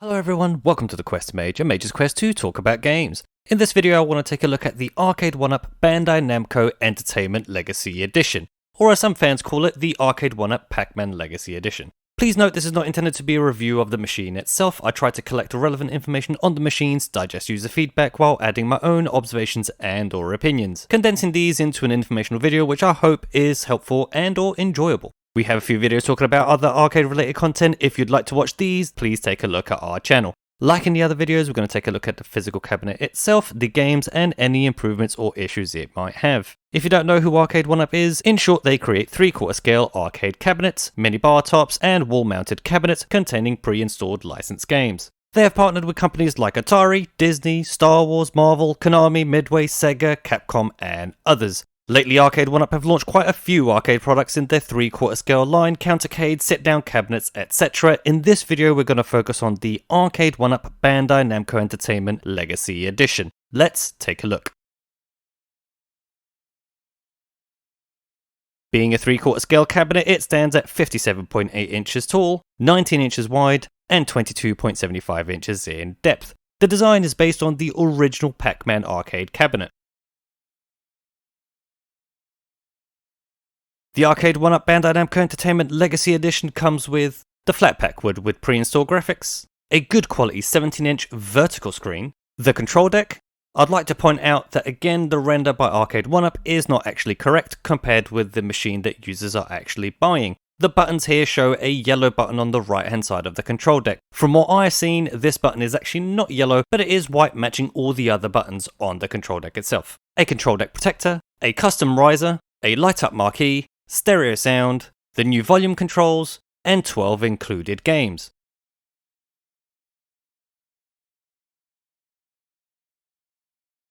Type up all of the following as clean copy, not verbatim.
Hello everyone, welcome to the QuesterMage, a Mage's Quest to talk about games. In this video I want to take a look at the Arcade1UP Bandai Namco Entertainment Legacy Edition, or as some fans call it, the Arcade1UP Pac-Man Legacy Edition. Please note this is not intended to be a review of the machine itself. I try to collect relevant information on the machines, digest user feedback while adding my own observations and or opinions, condensing these into an informational video which I hope is helpful and or enjoyable. We have a few videos talking about other arcade related content. If you'd like to watch these, please take a look at our channel. Like in the other videos, we're going to take a look at the physical cabinet itself, the games, and any improvements or issues it might have. If you don't know who Arcade1UP is, in short they create 3/4 scale arcade cabinets, mini bar tops, and wall mounted cabinets containing pre-installed licensed games. They have partnered with companies like Atari, Disney, Star Wars, Marvel, Konami, Midway, Sega, Capcom, and others. Lately, Arcade1UP have launched quite a few arcade products in their 3/4 scale line, countercade, sit-down cabinets, etc. In this video, we're going to focus on the Arcade1UP Bandai Namco Entertainment Legacy Edition. Let's take a look. Being a 3/4 scale cabinet, it stands at 57.8 inches tall, 19 inches wide, and 22.75 inches in depth. The design is based on the original Pac-Man arcade cabinet. The Arcade1UP Bandai Namco Entertainment Legacy Edition comes with the flat pack wood with pre-installed graphics, a good quality 17-inch vertical screen, the control deck. I'd like to point out that again the render by Arcade1UP is not actually correct compared with the machine that users are actually buying. The buttons here show a yellow button on the right hand side of the control deck. From what I've seen, this button is actually not yellow, but it is white, matching all the other buttons on the control deck itself. A control deck protector, a custom riser, a light up marquee, stereo sound, the new volume controls, and 12 included games.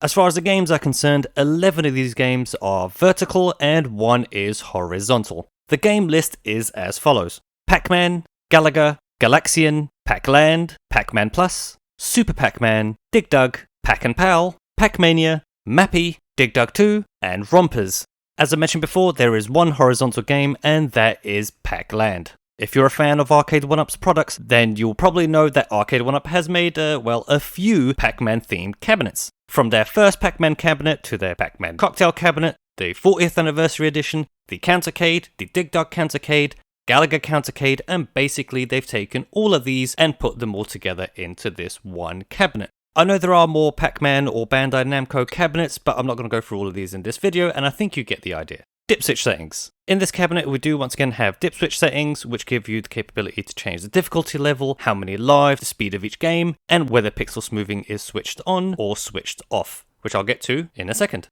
As far as the games are concerned, 11 of these games are vertical and 1 is horizontal. The game list is as follows: Pac-Man, Galaga, Galaxian, Pac-Land, Pac-Man Plus, Super Pac-Man, Dig Dug, Pac-and-Pal, Pac-Mania, Mappy, Dig Dug 2, and Rompers. As I mentioned before, there is one horizontal game, and that is Pac-Land. If you're a fan of Arcade1UP's products, then you'll probably know that Arcade1UP has made, a few Pac-Man themed cabinets. From their first Pac-Man cabinet to their Pac-Man cocktail cabinet, the 40th anniversary edition, the Countercade, the Dig Dug Countercade, Galaga Countercade, and basically they've taken all of these and put them all together into this one cabinet. I know there are more Pac-Man or Bandai Namco cabinets, but I'm not going to go through all of these in this video, and I think you get the idea. Dip switch settings. In this cabinet we do once again have dip switch settings, which give you the capability to change the difficulty level, how many lives, the speed of each game, and whether pixel smoothing is switched on or switched off, which I'll get to in a second.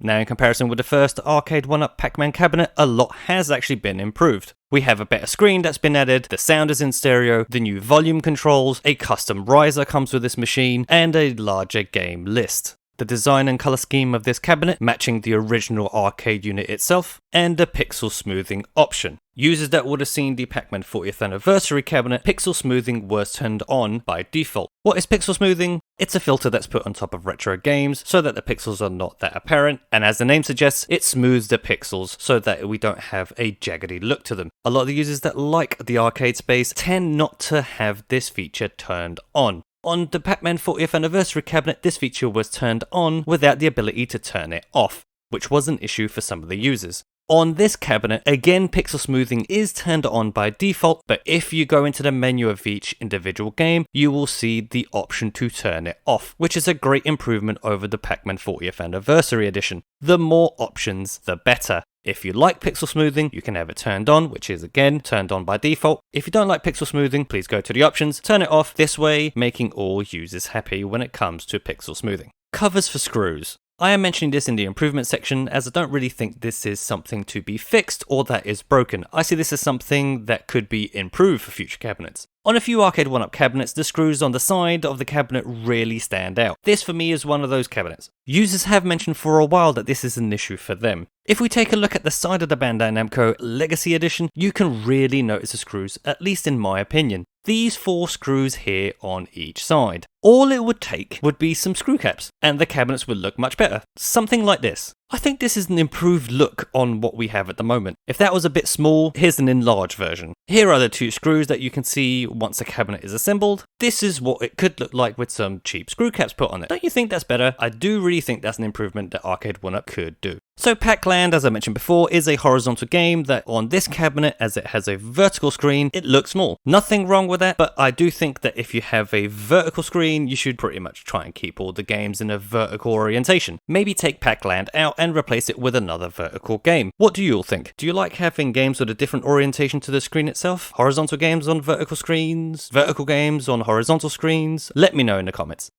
Now, in comparison with the first Arcade1UP Pac-Man cabinet, a lot has actually been improved. We have a better screen that's been added, the sound is in stereo, the new volume controls, a custom riser comes with this machine, and a larger game list. The design and colour scheme of this cabinet matching the original arcade unit itself, and the pixel smoothing option. Users that would have seen the Pac-Man 40th anniversary cabinet, pixel smoothing was turned on by default. What is pixel smoothing? It's a filter that's put on top of retro games so that the pixels are not that apparent, and as the name suggests, it smooths the pixels so that we don't have a jaggedy look to them. A lot of the users that like the arcade space tend not to have this feature turned on. On the Pac-Man 40th anniversary cabinet, this feature was turned on without the ability to turn it off, which was an issue for some of the users. On this cabinet, again pixel smoothing is turned on by default, but if you go into the menu of each individual game, you will see the option to turn it off, which is a great improvement over the Pac-Man 40th anniversary edition. The more options, the better. If you like pixel smoothing, you can have it turned on, which is again turned on by default. If you don't like pixel smoothing, please go to the options, turn it off, this way making all users happy when it comes to pixel smoothing. Covers for screws. I am mentioning this in the improvement section as I don't really think this is something to be fixed or that is broken. I see this as something that could be improved for future cabinets. On a few Arcade1UP cabinets, the screws on the side of the cabinet really stand out. This for me is one of those cabinets. Users have mentioned for a while that this is an issue for them. If we take a look at the side of the Bandai Namco Legacy Edition, you can really notice the screws, at least in my opinion. these 4 screws here on each side. All it would take would be some screw caps, and the cabinets would look much better. Something like this. I think this is an improved look on what we have at the moment. If that was a bit small, here's an enlarged version. Here are the 2 screws that you can see once the cabinet is assembled. This is what it could look like with some cheap screw caps put on it. Don't you think that's better? I do really think that's an improvement that Arcade1UP could do. So Pac-Land, as I mentioned before, is a horizontal game that on this cabinet, as it has a vertical screen, it looks small. Nothing wrong with that, but I do think that if you have a vertical screen, you should pretty much try and keep all the games in a vertical orientation. Maybe take Pac-Land out and replace it with another vertical game. What do you all think? Do you like having games with a different orientation to the screen itself? Horizontal games on vertical screens? Vertical games on horizontal screens? Let me know in the comments.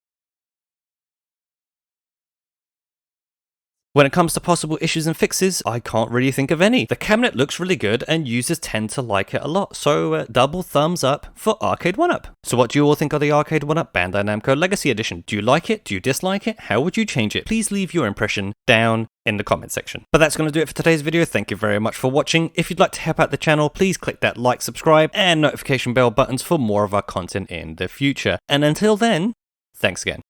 When it comes to possible issues and fixes, I can't really think of any. The cabinet looks really good and users tend to like it a lot, so double thumbs up for Arcade1UP. So what do you all think of the Arcade1UP Bandai Namco Legacy Edition? Do you like it? Do you dislike it? How would you change it? Please leave your impression down in the comment section. But that's going to do it for today's video. Thank you very much for watching. If you'd like to help out the channel, please click that like, subscribe, and notification bell buttons for more of our content in the future. And until then, thanks again.